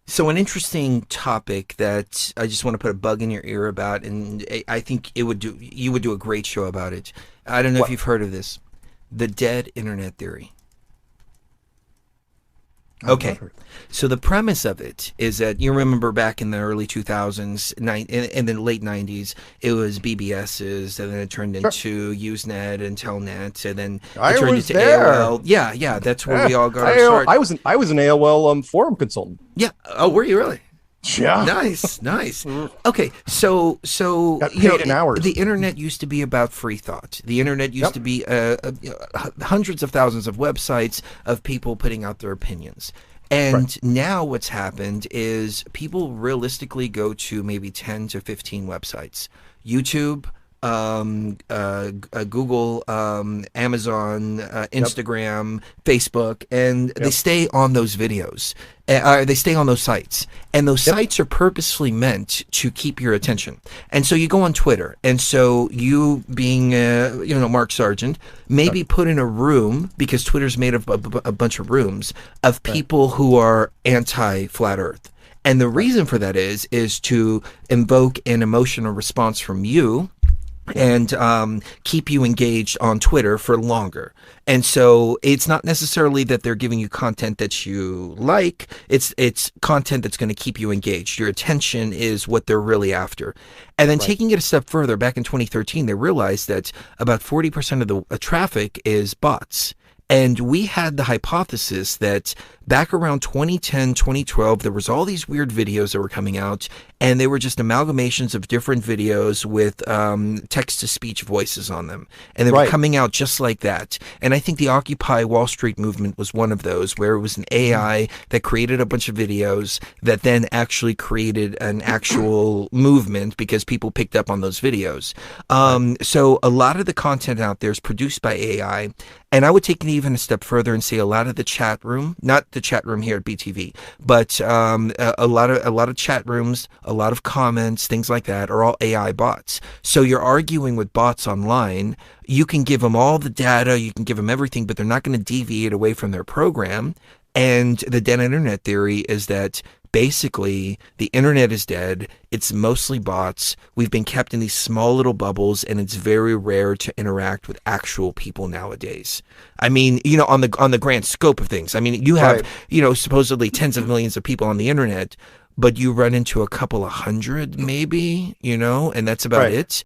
So an interesting topic that I just want to put a bug in your ear about, and I think you would do a great show about it. I don't know if What? you've heard of this, the dead internet theory. I have not Okay, heard. so the premise of it is that you remember back in the early 2000s, in the late 90s, it was BBS's, and then it turned Sure. into Usenet and Telnet, and then it I turned was into there. AOL. Yeah, yeah, that's where Yeah. we all got our I start. I was an AOL forum consultant. Yeah. Oh, were you really? Yeah. Nice, nice. Mm. Okay, so Got paid in the hours. internet used to be about free thought. The internet used Yep. to be hundreds of thousands of websites of people putting out their opinions. Right. And now what's happened is people realistically go to maybe 10 to 15 websites. YouTube, Google, Amazon, Yep. Instagram, Facebook, and they Yep. stay on those videos. They stay on those sites, and those Yep. sites are purposely meant to keep your attention. And so you go on Twitter, and so you, being Mark Sargent, Right. maybe put in a room because Twitter's made of a bunch of rooms of Right. people who are anti flat Earth. And the Right. reason for that is to invoke an emotional response from you Yep. and keep you engaged on Twitter for longer. And so it's not necessarily that they're giving you content that you like. It's content that's going to keep you engaged. Your attention is what they're really after. And then Right. taking it a step further, back in 2013, they realized that about 40% of the traffic is bots. And we had the hypothesis that back around 2010, 2012, there was all these weird videos that were coming out, and they were just amalgamations of different videos with text-to-speech voices on them. And they were Right. coming out just like that. And I think the Occupy Wall Street movement was one of those, where it was an AI that created a bunch of videos that then actually created an actual movement because people picked up on those videos. Right. So a lot of the content out there is produced by AI. And I would take it even a step further and say a lot of the chat room, not the chat room here at BTV, but a lot of chat rooms, a lot of comments, things like that, are all AI bots. So you're arguing with bots online. You can give them all the data, you can give them everything, but they're not going to deviate away from their program. And the dead internet theory is that basically the internet is dead. It's mostly bots. We've been kept in these small little bubbles, and it's very rare to interact with actual people nowadays. I mean, on the grand scope of things. I mean, you have, Right. supposedly tens of millions of people on the internet, but you run into a couple of hundred maybe, and that's about Right. it.